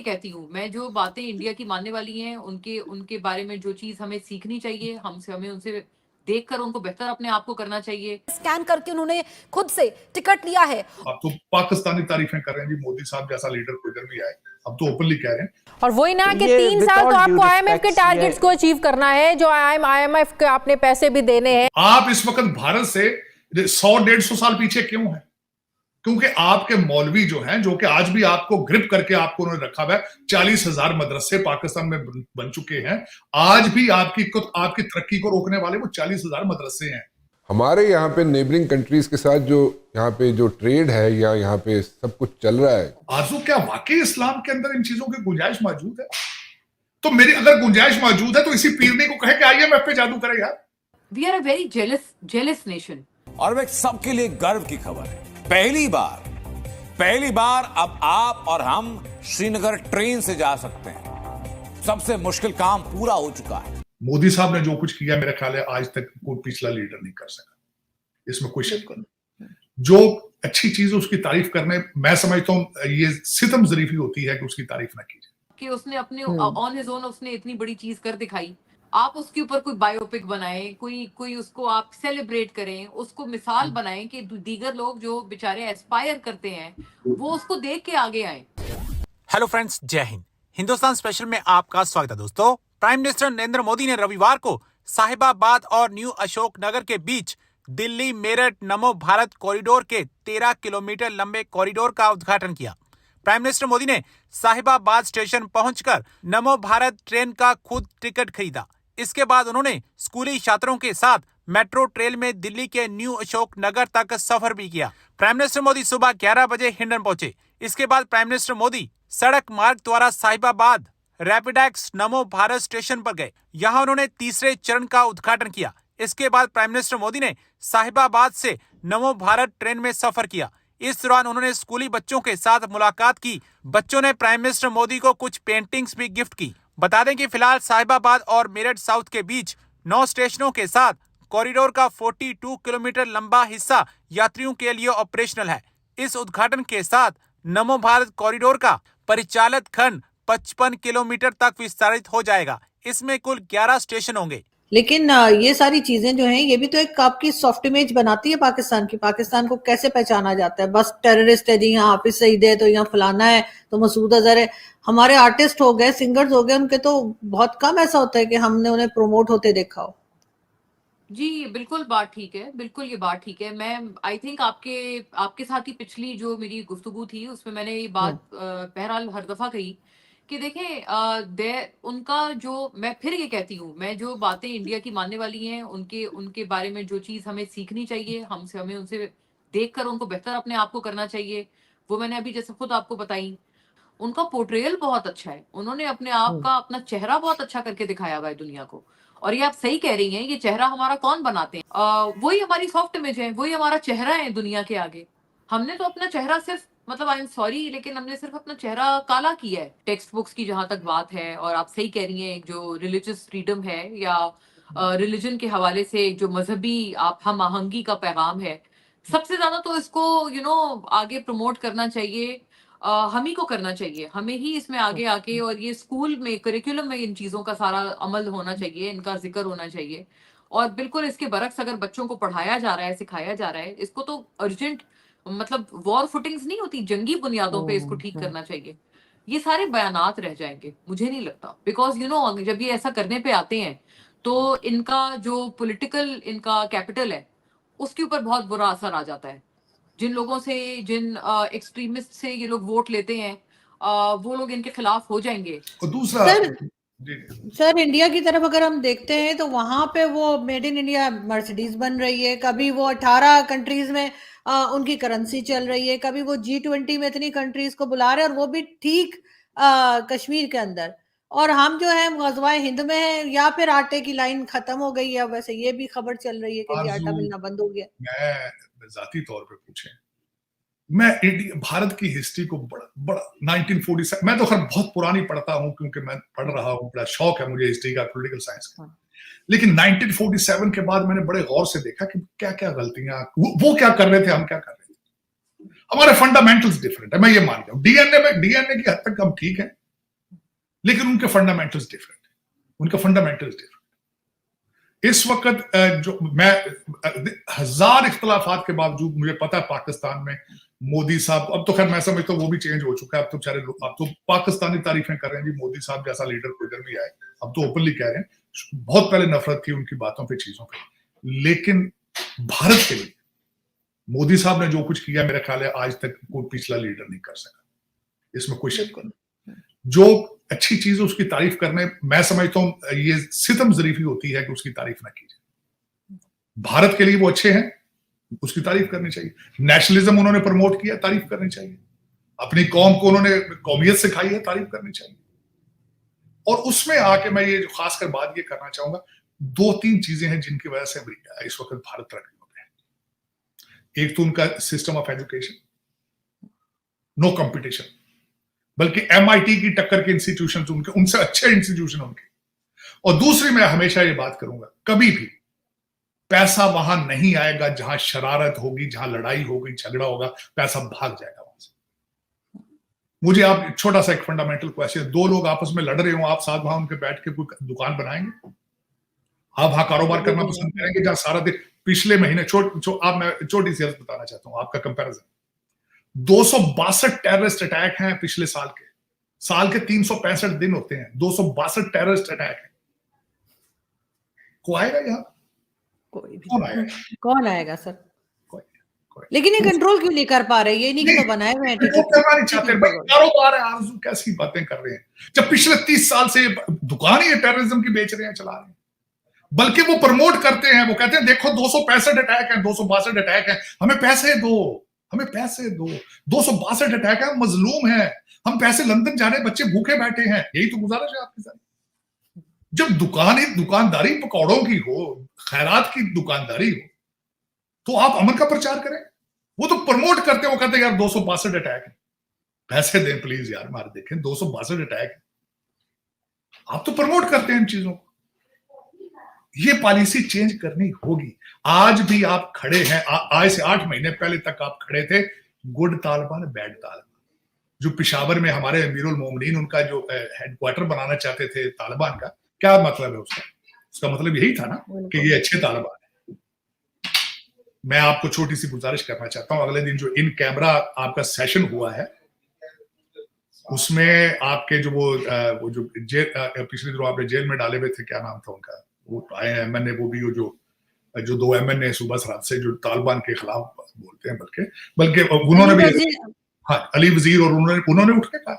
कहती हूँ, मैं जो बातें इंडिया की मानने वाली हैं, उनके उनके बारे में जो चीज हमें सीखनी चाहिए, हमें उनसे देखकर उनको बेहतर अपने आप को करना चाहिए। स्कैन करके उन्होंने खुद से टिकट लिया है। अब तो पाकिस्तानी तारीफें कर रहे हैं जी, मोदी साहब जैसा लीडर कोई इधर भी आए, अब तो ओपनली कह रहे हैं। और वही ना कि ये 3 साल तो आपको आईएमएफ के टारगेट्स को ये अचीव करना है, जो आईएमएफ के आपने पैसे भी देने हैं। आप इस वक्त भारत से 100-150 साल पीछे क्यों हैं? क्योंकि आपके मौलवी जो हैं, जो कि आज भी आपको ग्रिप करके आपको उन्होंने रखा हुआ है, 40,000 मदरसे पाकिस्तान में बन चुके हैं। आज भी आपकी तरक्की को रोकने वाले वो 40,000 मदरसे हैं। हमारे यहाँ पे नेबरिंग कंट्रीज के साथ जो यहाँ पे जो ट्रेड है या यहाँ पे सब कुछ चल रहा है, आजू क्या वाकई इस्लाम के अंदर इन चीजों की गुंजाइश मौजूद है? तो मेरी अगर गुंजाइश मौजूद है तो इसी पीरने को कहे कि आईएमएफ पे जादू करे यार। We are a very jealous nation. और वह सबके लिए गर्व की खबर है, पहली बार अब आप और हम श्रीनगर ट्रेन से जा सकते हैं। सबसे मुश्किल काम पूरा हो चुका है। मोदी साहब ने जो कुछ किया, मेरा ख्याल है आज तक कोई पिछला लीडर नहीं कर सका, इसमें कोई शक नहीं। जो अच्छी चीज उसकी तारीफ करने, मैं समझता हूं ये सितम ज़रीफी होती है कि उसकी तारीफ ना की जाए। कि उसने अपने ऑन हिज ओन उसने इतनी बड़ी चीज कर दिखाई, आप उसके ऊपर कोई बायोपिक बनाएं, कोई उसको आप सेलिब्रेट करें, उसको मिसाल बनाएं कि दीगर लोग जो बेचारे एस्पायर करते हैं वो उसको देख के आगे आए। हेलो फ्रेंड्स, जय हिंद। हिंदुस्तान स्पेशल में आपका स्वागत है दोस्तों। प्राइम मिनिस्टर नरेंद्र मोदी ने रविवार को साहिबाबाद और न्यू अशोक नगर के बीच दिल्ली मेरठ नमो भारत कॉरिडोर के 13 किलोमीटर लंबे कॉरिडोर का उद्घाटन किया। प्राइम मिनिस्टर मोदी ने साहिबाबाद स्टेशन पहुंचकर नमो भारत ट्रेन का खुद टिकट खरीदा। इसके बाद उन्होंने स्कूली छात्रों के साथ मेट्रो ट्रेन में दिल्ली के न्यू अशोक नगर तक सफर भी किया। प्राइम मिनिस्टर मोदी सुबह 11 बजे हिंडन पहुंचे। इसके बाद प्राइम मिनिस्टर मोदी सड़क मार्ग द्वारा साहिबाबाद रैपिडेक्स नमो भारत स्टेशन पर गए। यहां उन्होंने तीसरे चरण का उद्घाटन किया। इसके बाद प्राइम मिनिस्टर मोदी ने साहिबाबाद से नमो भारत ट्रेन में सफर किया। इस दौरान उन्होंने स्कूली बच्चों के साथ मुलाकात की। बच्चों ने प्राइम मिनिस्टर मोदी को कुछ पेंटिंग्स भी गिफ्ट की। बता दें कि फिलहाल साहिबाबाद और मेरठ साउथ के बीच 9 स्टेशनों के साथ कॉरिडोर का 42 किलोमीटर लंबा हिस्सा यात्रियों के लिए ऑपरेशनल है। इस उद्घाटन के साथ नमो भारत कॉरिडोर का परिचालित खंड 55 किलोमीटर तक विस्तारित हो जाएगा। इसमें कुल 11 स्टेशन होंगे। लेकिन ये सारी चीजें जो हैं, ये भी तो एक आपकी सॉफ्ट इमेज बनाती है पाकिस्तान की। पाकिस्तान को कैसे पहचाना जाता है? बस टेररिस्ट है जी, यहाँ हाफिज सईद है, तो यहाँ फलाना है, तो मसूद अजहर है। हमारे आर्टिस्ट हो गए, सिंगर्स हो गए, उनके तो बहुत कम ऐसा होता है कि हमने उन्हें प्रमोट होते देखा हो। जी बिल्कुल बात ठीक है, बिल्कुल ये बात ठीक है। मैं आई थिंक आपके साथ ही पिछली जो मेरी गुफ्तगू थी उसमें मैंने ये बात बहरहाल हर दफा कही कि देखें उनका जो, मैं फिर ये कहती हूँ, मैं जो बातें इंडिया की मानने वाली हैं, उनके बारे में जो चीज हमें सीखनी चाहिए, हमें उनसे देखकर उनको बेहतर अपने आप को करना चाहिए, वो मैंने अभी जैसे खुद आपको बताई। उनका पोर्ट्रेयल बहुत अच्छा है, उन्होंने अपने आप का अपना चेहरा बहुत अच्छा करके दिखाया हुआ है दुनिया को। और ये आप सही कह रही हैं, ये चेहरा हमारा कौन बनाते हैं? वही हमारी सॉफ्ट इमेज है, वही हमारा चेहरा है दुनिया के आगे। हमने तो अपना चेहरा सिर्फ, मतलब आई एम सॉरी, लेकिन हमने सिर्फ अपना चेहरा काला किया है टेक्स्ट बुक्स की जहां तक बात है। और आप सही कह रही हैं, जो रिलीजियस फ्रीडम है या रिलीजन के हवाले से जो मजहबी आप हम आहंगी का पैगाम है, सबसे ज्यादा तो इसको आगे प्रमोट करना चाहिए, हम ही को करना चाहिए, हमें ही इसमें आगे आके, और ये स्कूल में करिकुलम में इन चीजों का सारा अमल होना चाहिए, इनका जिक्र होना चाहिए। और बिल्कुल इसके बरक्स अगर बच्चों को पढ़ाया जा रहा है, सिखाया जा रहा है, इसको तो अर्जेंट, मतलब वॉर फुटिंग्स नहीं होती, जंगी बुनियादों पे इसको ठीक करना चाहिए। ये सारे बयानात रह जाएंगे, मुझे नहीं लगता, बिकॉज जब ये ऐसा करने पे आते हैं तो इनका जो पॉलिटिकल इनका कैपिटल है उसके ऊपर बहुत बुरा असर आ जाता है। जिन लोगों से, जिन एक्सट्रीमिस्ट से ये लोग वोट लेते हैं, वो लोग इनके खिलाफ हो जाएंगे। और दूसरा सर इंडिया की तरफ अगर हम देखते हैं तो वहां पे वो मेड इन इंडिया मर्सिडीज बन रही है, कभी वो 18 कंट्रीज में उनकी करेंसी चल रही है, कभी वो G20 में इतनी कंट्रीज को बुला रहे हैं, और वो भी ठीक कश्मीर के अंदर। और हम जो है गज़वाए हिंद में है, या फिर आटे की लाइन खत्म हो गई है। वैसे ये भी खबर चल रही है कि आटा मिलना बंद हो गया। मैं जाती तौर पे पूछे, मैं भारत की हिस्ट्री को बड़ा 1947, मैं तो खैर बहुत पुरानी पढ़ता हूं क्योंकि मैं पढ़ रहा हूं, बड़ा शौक है मुझे हिस्ट्री का, पॉलिटिकल साइंस का। लेकिन 1947 के बाद मैंने बड़े गौर से देखा कि क्या क्या गलतियां वो क्या कर रहे थे, हम क्या कर रहे थे। हमारे फंडामेंटल्स डिफरेंट है, मैं ये मान रहा हूं। डीएनए की हद तक हम ठीक है, लेकिन उनके फंडामेंटल्स डिफरेंट है, उनका फंडामेंटल्स डिफरेंट। इस वक्त जो मैं 1000 इख्तलाफात के बावजूद मुझे पता है पाकिस्तान में मोदी साहब, अब तो खैर मैं समझता हूँ वो भी चेंज हो चुका है, अब तो बेचारे अब तो पाकिस्तानी तारीफें कर रहे हैं जी, मोदी साहब जैसा लीडर कोई इधर भी आए, अब तो ओपनली कह रहे हैं। बहुत पहले नफरत थी उनकी बातों पे, चीजों पे, लेकिन भारत के लिए मोदी साहब ने जो कुछ किया मेरा ख्याल है आज तक कोई पिछला लीडर नहीं कर सका, इसमें कोई शक नहीं। जो अच्छी चीज है उसकी तारीफ करने, मैं समझता हूं ये सितम जरीफी होती है कि उसकी तारीफ ना की जाए। भारत के लिए वो अच्छे हैं, उसकी तारीफ करनी चाहिए। नेशनलिज्म उन्होंने प्रमोट किया, तारीफ करनी चाहिए। अपनी कौम को उन्होंने कौमियत सिखाई है, तारीफ करनी चाहिए। और उसमें आके मैं ये खासकर बात ये करना चाहूंगा, 2-3 चीजें हैं जिनकी वजह से इस वक्त भारत तरक्की हो रहा है। एक तो उनका system of education, no competition, बल्कि MIT की टक्कर के इंस्टीट्यूशन उनके, उनसे अच्छे इंस्टीट्यूशन उनके। और दूसरी, मैं हमेशा ये बात करूंगा, कभी भी पैसा वहां नहीं आएगा जहां शरारत होगी, जहां लड़ाई होगी, झगड़ा होगा, पैसा भाग जाएगा वहां से। मुझे आप छोटा सा एक फंडामेंटल क्वेश्चन, 2 लोग आपस में लड़ रहे हो, आप साथ वहां उनके बैठ के कोई दुकान बनाएंगे? आप वहां कारोबार करना पसंद करेंगे जहां सारा दिन? पिछले महीने आप, मैं छोटी सी बताना चाहता हूं आपका कंपैरिजन, 262 टेररिस्ट अटैक हैं पिछले साल के 365 दिन होते हैं, 262 टेररिस्ट अटैक है। कोई आएगा यहाँ? कोई भी कौन आएगा? कौन आएगा सर? कोई। लेकिन ये कंट्रोल क्यों नहीं कर पा रहे? ये नहीं कि तो बनाए हुए हैं वो करना नहीं चाहते भाई, कारोबार है, आरज़ू कैसी बातें कर रहे हैं, जब पिछले 30 साल से दुकान ही टेररिज्म की बेच रहे हैं, चला रहे हैं। बल्कि वो प्रमोट करते हैं, वो कहते हैं देखो 265 अटैक है, 262 अटैक है, हमें पैसे दो, हमें पैसे दो। 262 अटैक है, मजलूम है, हम पैसे लंदन जा रहे, बच्चे भूखे बैठे हैं, यही तो गुजारिश है आपके साथ। जब दुकानदारी पकौड़ों की हो, खैरात की दुकानदारी हो, तो आप अमन का प्रचार करें। वो तो प्रमोट करते हैं, वो कहते हैं यार 262 अटैक है, पैसे दें प्लीज यार, मार देखें 262 अटैक है। आप तो प्रमोट करते हैं इन चीजों को। ये पॉलिसी चेंज करनी होगी। आज भी आप खड़े हैं, आज से 8 महीने पहले तक आप खड़े थे, गुड तालिबान बैड तालिबान। जो पिशावर में हमारे अमीरुल मोमिनीन उनका जो हेडक्वार्टर बनाना चाहते थे तालिबान का, क्या मतलब है उसका मतलब यही था ना कि ये अच्छे तालिबान है। मैं आपको छोटी सी गुजारिश करना चाहता हूं, अगले दिन जो इन कैमरा आपका सेशन हुआ है, उसमें आपके जो वो जो पिछले दिनों आपने जेल में डाले हुए थे, क्या नाम था उनका, वो आए MNA, वो भी जो 2 MNA सुबह रात से जो तालिबान के खिलाफ बोलते हैं, बल्कि उन्होंने भी, हाँ, अली वजीर, और उन्होंने उठ के कहा